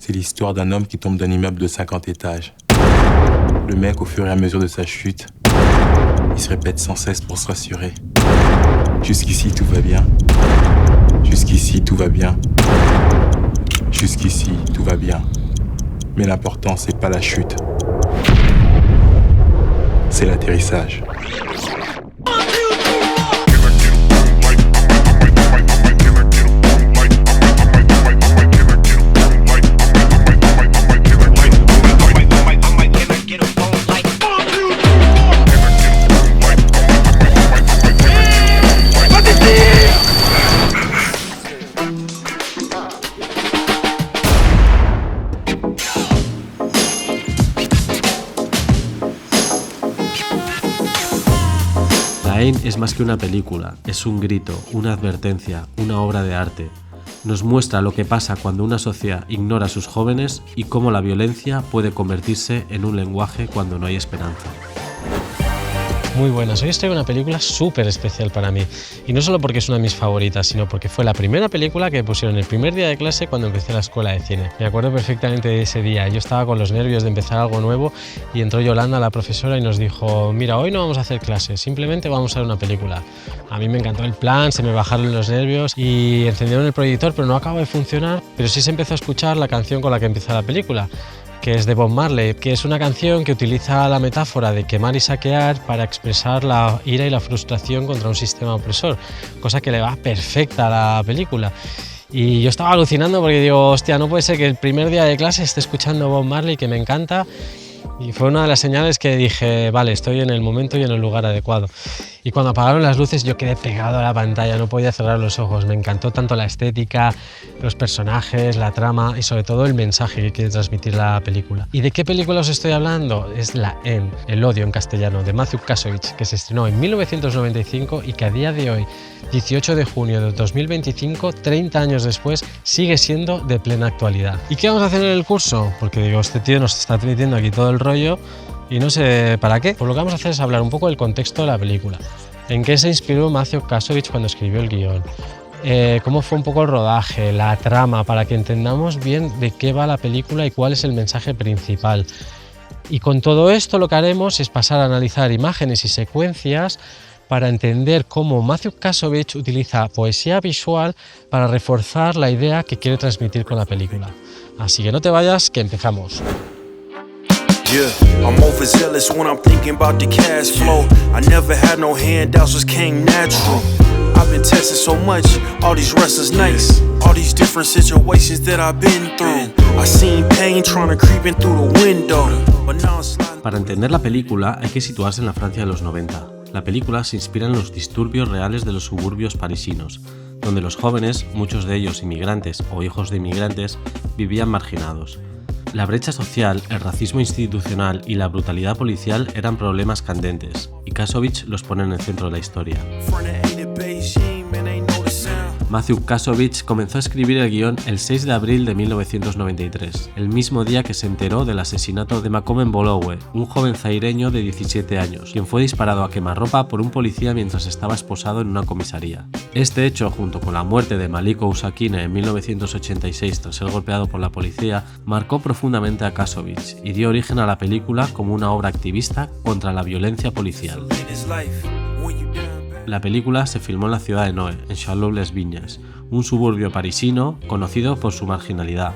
C'est l'histoire d'un homme qui tombe d'un immeuble de 50 étages. Le mec, au fur et à mesure de sa chute, il se répète sans cesse pour se rassurer. Jusqu'ici, tout va bien. Jusqu'ici, tout va bien. Jusqu'ici, tout va bien. Mais l'important, c'est pas la chute. C'est l'atterrissage. La Haine es más que una película, es un grito, una advertencia, una obra de arte. Nos muestra lo que pasa cuando una sociedad ignora a sus jóvenes y cómo la violencia puede convertirse en un lenguaje cuando no hay esperanza. Muy buenas, hoy os traigo una película súper especial para mí, y no solo porque es una de mis favoritas, sino porque fue la primera película que pusieron el primer día de clase cuando empecé la escuela de cine. Me acuerdo perfectamente de ese día, yo estaba con los nervios de empezar algo nuevo y entró Yolanda, la profesora, y nos dijo: mira, hoy no vamos a hacer clase, simplemente vamos a ver una película. A mí me encantó el plan, se me bajaron los nervios y encendieron el proyector, pero no acabó de funcionar, pero sí se empezó a escuchar la canción con la que empieza la película, que es de Bob Marley, que es una canción que utiliza la metáfora de quemar y saquear para expresar la ira y la frustración contra un sistema opresor, cosa que le va perfecta a la película. Y yo estaba alucinando porque digo, hostia, no puede ser que el primer día de clase esté escuchando Bob Marley, que me encanta, y fue una de las señales que dije, vale, estoy en el momento y en el lugar adecuado. Y cuando apagaron las luces yo quedé pegado a la pantalla, no podía cerrar los ojos. Me encantó tanto la estética, los personajes, la trama y sobre todo el mensaje que quiere transmitir la película. ¿Y de qué película os estoy hablando? Es La Haine, el odio en castellano, de Matthew Kasovich, que se estrenó en 1995 y que a día de hoy, 18 de junio de 2025, 30 años después, sigue siendo de plena actualidad. ¿Y qué vamos a hacer en el curso? Porque digo, este tío nos está metiendo aquí todo el rollo y no sé para qué. Pues lo que vamos a hacer es hablar un poco del contexto de la película, en qué se inspiró Matthew Kasovich cuando escribió el guión, cómo fue un poco el rodaje, la trama, para que entendamos bien de qué va la película y cuál es el mensaje principal. Y con todo esto lo que haremos es pasar a analizar imágenes y secuencias para entender cómo Matthew Kasovich utiliza poesía visual para reforzar la idea que quiere transmitir con la película. Así que no te vayas, que empezamos. Yeah, I'm overzealous when I'm thinking about the cash flow. I never had no handouts, just came natural. I've been testing so much, all these restless nights, all these different situations that I've been through. I seen pain trying to creep in through the window, but now it's sliding. Para entender la película hay que situarse en la Francia de los 90. La película se inspira en los disturbios reales de los suburbios parisinos, donde los jóvenes, muchos de ellos inmigrantes o hijos de inmigrantes, vivían marginados. La brecha social, el racismo institucional y la brutalidad policial eran problemas candentes, y Kasovich los pone en el centro de la historia. Matthew Kasovich comenzó a escribir el guión el 6 de abril de 1993, el mismo día que se enteró del asesinato de Makome Mbolowe, un joven zaireño de 17 años, quien fue disparado a quemarropa por un policía mientras estaba esposado en una comisaría. Este hecho, junto con la muerte de Malik Ousakine en 1986 tras ser golpeado por la policía, marcó profundamente a Kasovich y dio origen a la película como una obra activista contra la violencia policial. La película se filmó en la ciudad de Noé, en Charlotte-les-Vignes, un suburbio parisino conocido por su marginalidad.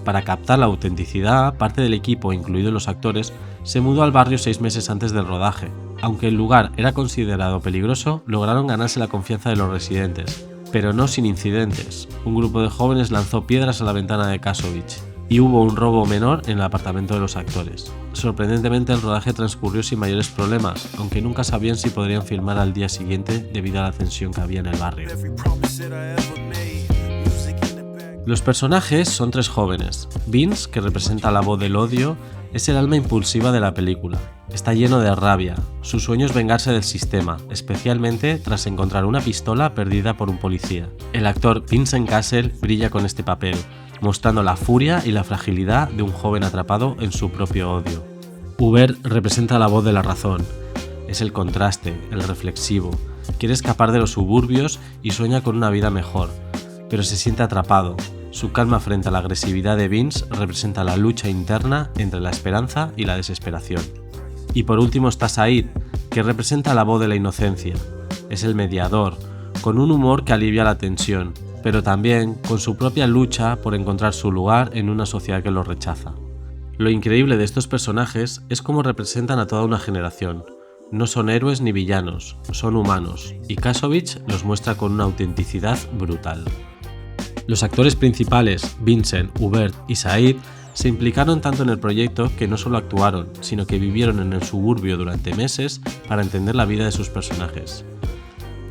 Para captar la autenticidad, parte del equipo, incluidos los actores, se mudó al barrio 6 meses antes del rodaje. Aunque el lugar era considerado peligroso, lograron ganarse la confianza de los residentes, pero no sin incidentes. Un grupo de jóvenes lanzó piedras a la ventana de Kasovich y hubo un robo menor en el apartamento de los actores. Sorprendentemente, el rodaje transcurrió sin mayores problemas, aunque nunca sabían si podrían filmar al día siguiente debido a la tensión que había en el barrio. Los personajes son 3 jóvenes. Vince, que representa la voz del odio, es el alma impulsiva de la película. Está lleno de rabia. Su sueño es vengarse del sistema, especialmente tras encontrar una pistola perdida por un policía. El actor Vincent Cassel brilla con este papel, mostrando la furia y la fragilidad de un joven atrapado en su propio odio. Hubert representa la voz de la razón. Es el contraste, el reflexivo. Quiere escapar de los suburbios y sueña con una vida mejor, pero se siente atrapado. Su calma frente a la agresividad de Vince representa la lucha interna entre la esperanza y la desesperación. Y por último está Said, que representa la voz de la inocencia. Es el mediador, con un humor que alivia la tensión, pero también con su propia lucha por encontrar su lugar en una sociedad que lo rechaza. Lo increíble de estos personajes es cómo representan a toda una generación. No son héroes ni villanos, son humanos, y Kasovich los muestra con una autenticidad brutal. Los actores principales, Vincent, Hubert y Said, se implicaron tanto en el proyecto que no solo actuaron, sino que vivieron en el suburbio durante meses para entender la vida de sus personajes.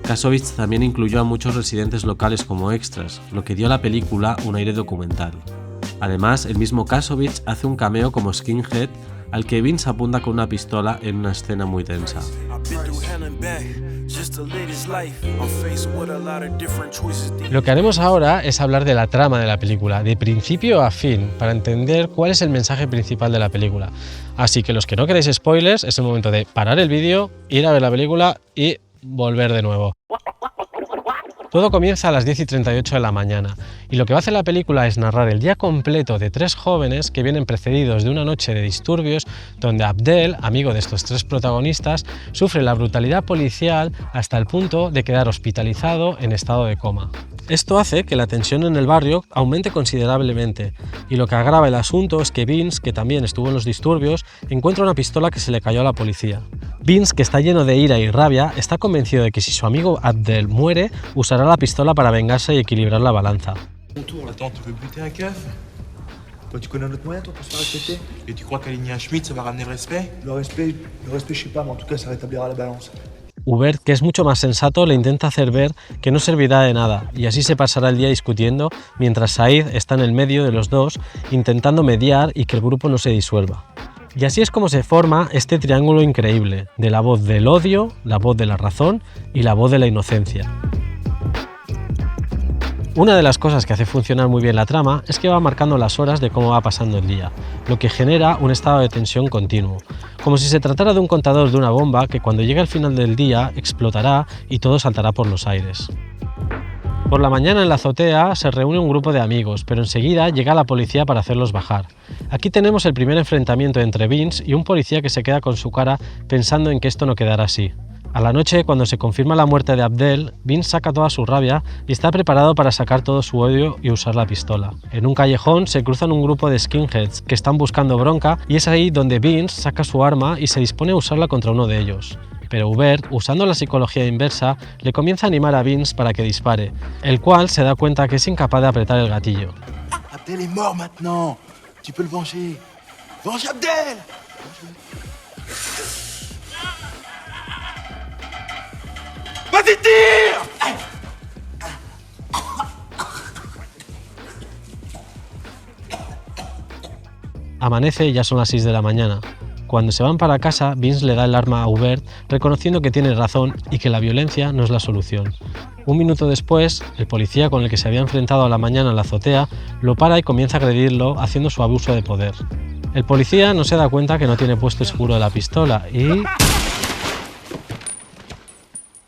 Kasovich también incluyó a muchos residentes locales como extras, lo que dio a la película un aire documental. Además, el mismo Kasovich hace un cameo como Skinhead, al que Vince apunta con una pistola en una escena muy tensa. Lo que haremos ahora es hablar de la trama de la película, de principio a fin, para entender cuál es el mensaje principal de la película. Así que los que no queréis spoilers, es el momento de parar el vídeo, ir a ver la película y volver de nuevo. Todo comienza a las 10:38 de la mañana, y lo que va a hacer la película es narrar el día completo de tres jóvenes que vienen precedidos de una noche de disturbios donde Abdel, amigo de estos tres protagonistas, sufre la brutalidad policial hasta el punto de quedar hospitalizado en estado de coma. Esto hace que la tensión en el barrio aumente considerablemente, y lo que agrava el asunto es que Vince, que también estuvo en los disturbios, encuentra una pistola que se le cayó a la policía. Vince, que está lleno de ira y rabia, está convencido de que si su amigo Abdel muere, usará la pistola para vengarse y equilibrar la balanza. Attends, tu veux buter un keuf? Toi, tu connais un autre moyen, toi, pour se faire respecter? Et tu crois qu'aligner un Schmitt, ça va ramener le respect? Le respect, je sais pas, mais en tout cas, ça rétablira la balance. Hubert, que es mucho más sensato, le intenta hacer ver que no servirá de nada, y así se pasará el día discutiendo, mientras Said está en el medio de los dos, intentando mediar y que el grupo no se disuelva. Y así es como se forma este triángulo increíble, de la voz del odio, la voz de la razón y la voz de la inocencia. Una de las cosas que hace funcionar muy bien la trama es que va marcando las horas de cómo va pasando el día, lo que genera un estado de tensión continuo, como si se tratara de un contador de una bomba que cuando llegue al final del día explotará y todo saltará por los aires. Por la mañana en la azotea se reúne un grupo de amigos, pero enseguida llega la policía para hacerlos bajar. Aquí tenemos el primer enfrentamiento entre Vince y un policía que se queda con su cara pensando en que esto no quedará así. A la noche, cuando se confirma la muerte de Abdel, Vince saca toda su rabia y está preparado para sacar todo su odio y usar la pistola. En un callejón se cruzan un grupo de skinheads que están buscando bronca y es ahí donde Vince saca su arma y se dispone a usarla contra uno de ellos. Pero Hubert, usando la psicología inversa, le comienza a animar a Vince para que dispare, el cual se da cuenta que es incapaz de apretar el gatillo. Abdel est mort maintenant. Tu peux le venger. Venge Abdel! Vas-y, tire! Amanece y ya son las 6 de la mañana. Cuando se van para casa, Vince le da el arma a Hubert, reconociendo que tiene razón y que la violencia no es la solución. Un minuto después, el policía con el que se había enfrentado a la mañana en la azotea lo para y comienza a agredirlo haciendo su abuso de poder. El policía no se da cuenta que no tiene puesto el seguro de la pistola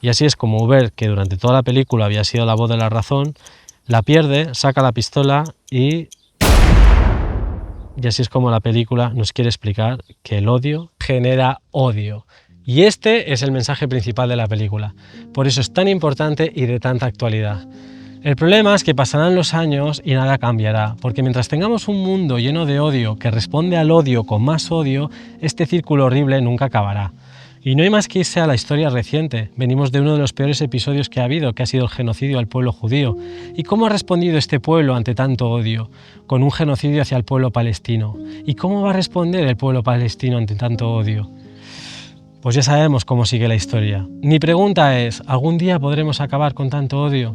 y así es como Hubert, que durante toda la película había sido la voz de la razón, la pierde, saca la pistola y así es como la película nos quiere explicar que el odio genera odio. Y este es el mensaje principal de la película. Por eso es tan importante y de tanta actualidad. El problema es que pasarán los años y nada cambiará, porque mientras tengamos un mundo lleno de odio que responde al odio con más odio, este círculo horrible nunca acabará. Y no hay más que irse a la historia reciente. Venimos de uno de los peores episodios que ha habido, que ha sido el genocidio al pueblo judío. ¿Y cómo ha respondido este pueblo ante tanto odio? Con un genocidio hacia el pueblo palestino. ¿Y cómo va a responder el pueblo palestino ante tanto odio? Pues ya sabemos cómo sigue la historia. Mi pregunta es, ¿algún día podremos acabar con tanto odio?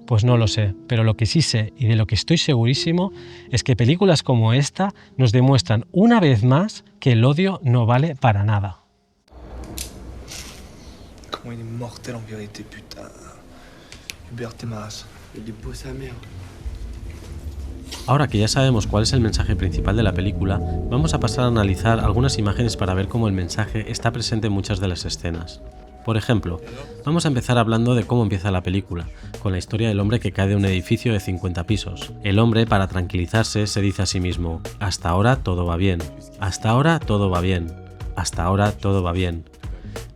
Pues no lo sé, pero lo que sí sé y de lo que estoy segurísimo es que películas como esta nos demuestran una vez más que el odio no vale para nada. Comment il est mortel en vérité, putain. Hubert, t'es ma race. Il est beau sa mère. Ahora que ya sabemos cuál es el mensaje principal de la película, vamos a pasar a analizar algunas imágenes para ver cómo el mensaje está presente en muchas de las escenas. Por ejemplo, vamos a empezar hablando de cómo empieza la película, con la historia del hombre que cae de un edificio de 50 pisos. El hombre, para tranquilizarse, se dice a sí mismo: hasta ahora todo va bien, hasta ahora todo va bien, hasta ahora todo va bien.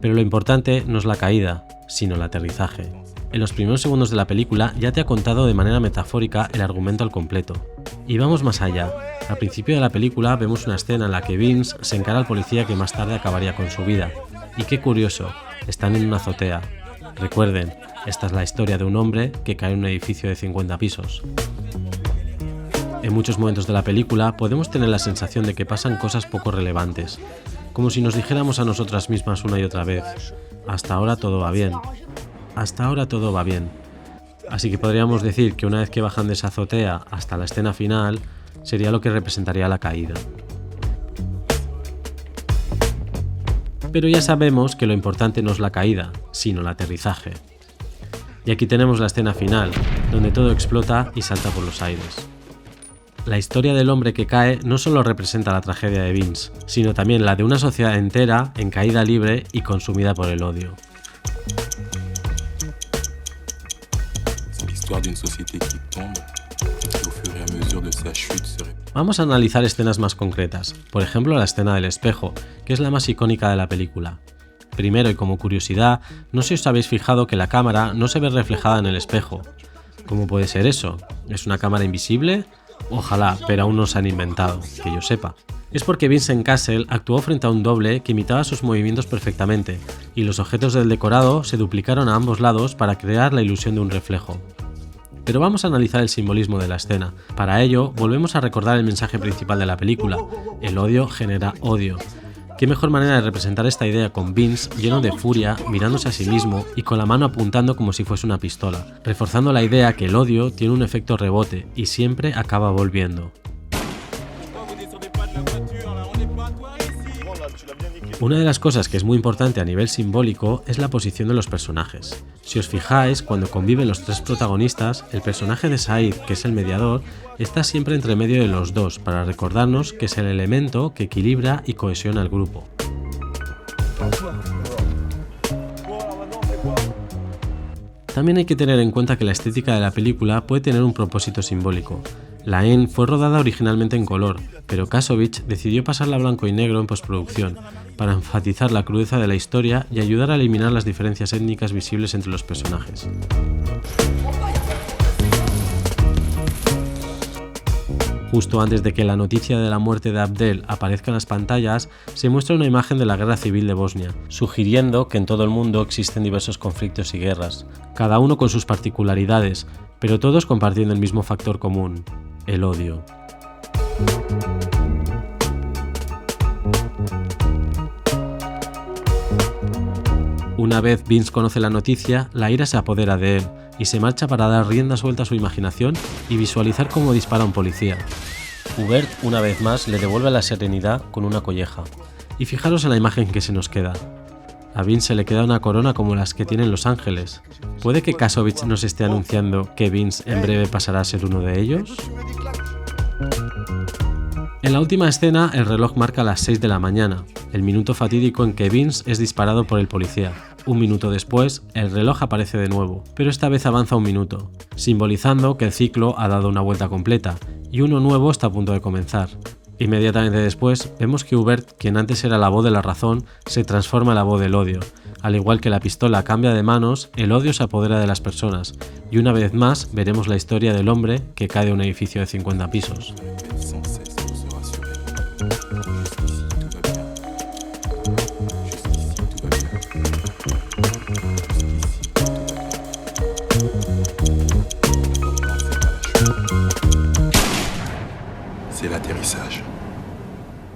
Pero lo importante no es la caída, sino el aterrizaje. En los primeros segundos de la película ya te ha contado de manera metafórica el argumento al completo. Y vamos más allá. Al principio de la película vemos una escena en la que Vince se encara al policía que más tarde acabaría con su vida. Y qué curioso, están en una azotea. Recuerden, esta es la historia de un hombre que cae en un edificio de 50 pisos. En muchos momentos de la película podemos tener la sensación de que pasan cosas poco relevantes, como si nos dijéramos a nosotras mismas una y otra vez: hasta ahora todo va bien, hasta ahora todo va bien. Así que podríamos decir que una vez que bajan de esa azotea hasta la escena final, sería lo que representaría la caída. Pero ya sabemos que lo importante no es la caída, sino el aterrizaje. Y aquí tenemos la escena final, donde todo explota y salta por los aires. La historia del hombre que cae no solo representa la tragedia de Vince, sino también la de una sociedad entera en caída libre y consumida por el odio. Vamos a analizar escenas más concretas, por ejemplo la escena del espejo, que es la más icónica de la película. Primero, y como curiosidad, no sé si os habéis fijado que la cámara no se ve reflejada en el espejo. ¿Cómo puede ser eso? ¿Es una cámara invisible? Ojalá, pero aún no se han inventado, que yo sepa. Es porque Vincent Cassel actuó frente a un doble que imitaba sus movimientos perfectamente, y los objetos del decorado se duplicaron a ambos lados para crear la ilusión de un reflejo. Pero vamos a analizar el simbolismo de la escena. Para ello, volvemos a recordar el mensaje principal de la película: el odio genera odio. ¿Qué mejor manera de representar esta idea con Vince lleno de furia, mirándose a sí mismo y con la mano apuntando como si fuese una pistola, reforzando la idea que el odio tiene un efecto rebote y siempre acaba volviendo? Una de las cosas que es muy importante a nivel simbólico es la posición de los personajes. Si os fijáis, cuando conviven los tres protagonistas, el personaje de Said, que es el mediador, está siempre entre medio de los dos para recordarnos que es el elemento que equilibra y cohesiona el grupo. También hay que tener en cuenta que la estética de la película puede tener un propósito simbólico. La N fue rodada originalmente en color, pero Kasovich decidió pasarla a blanco y negro en postproducción, para enfatizar la crudeza de la historia y ayudar a eliminar las diferencias étnicas visibles entre los personajes. Justo antes de que la noticia de la muerte de Abdel aparezca en las pantallas, se muestra una imagen de la guerra civil de Bosnia, sugiriendo que en todo el mundo existen diversos conflictos y guerras, cada uno con sus particularidades, pero todos compartiendo el mismo factor común: el odio. Una vez Vince conoce la noticia, la ira se apodera de él y se marcha para dar rienda suelta a su imaginación y visualizar cómo dispara a un policía. Hubert, una vez más, le devuelve la serenidad con una colleja. Y fijaros en la imagen que se nos queda. A Vince se le queda una corona como las que tienen los ángeles. ¿Puede que Kasovich nos esté anunciando que Vince en breve pasará a ser uno de ellos? En la última escena, el reloj marca las 6 de la mañana, el minuto fatídico en que Vince es disparado por el policía. Un minuto después, el reloj aparece de nuevo, pero esta vez avanza un minuto, simbolizando que el ciclo ha dado una vuelta completa, y uno nuevo está a punto de comenzar. Inmediatamente después, vemos que Hubert, quien antes era la voz de la razón, se transforma en la voz del odio. Al igual que la pistola cambia de manos, el odio se apodera de las personas, y una vez más veremos la historia del hombre que cae de un edificio de 50 pisos.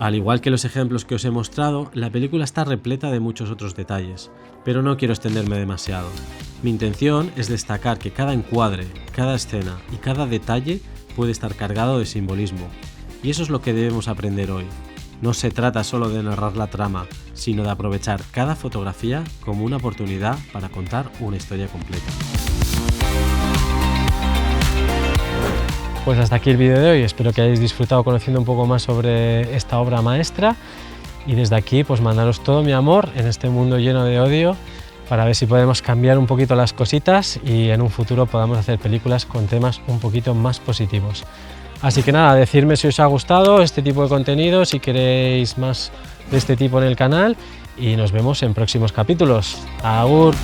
Al igual que los ejemplos que os he mostrado, la película está repleta de muchos otros detalles, pero no quiero extenderme demasiado. Mi intención es destacar que cada encuadre, cada escena y cada detalle puede estar cargado de simbolismo, y eso es lo que debemos aprender hoy. No se trata solo de narrar la trama, sino de aprovechar cada fotografía como una oportunidad para contar una historia completa. Pues hasta aquí el vídeo de hoy, espero que hayáis disfrutado conociendo un poco más sobre esta obra maestra y desde aquí pues mandaros todo mi amor en este mundo lleno de odio para ver si podemos cambiar un poquito las cositas y en un futuro podamos hacer películas con temas un poquito más positivos. Así que nada, decidme si os ha gustado este tipo de contenido, si queréis más de este tipo en el canal y nos vemos en próximos capítulos. ¡Agur!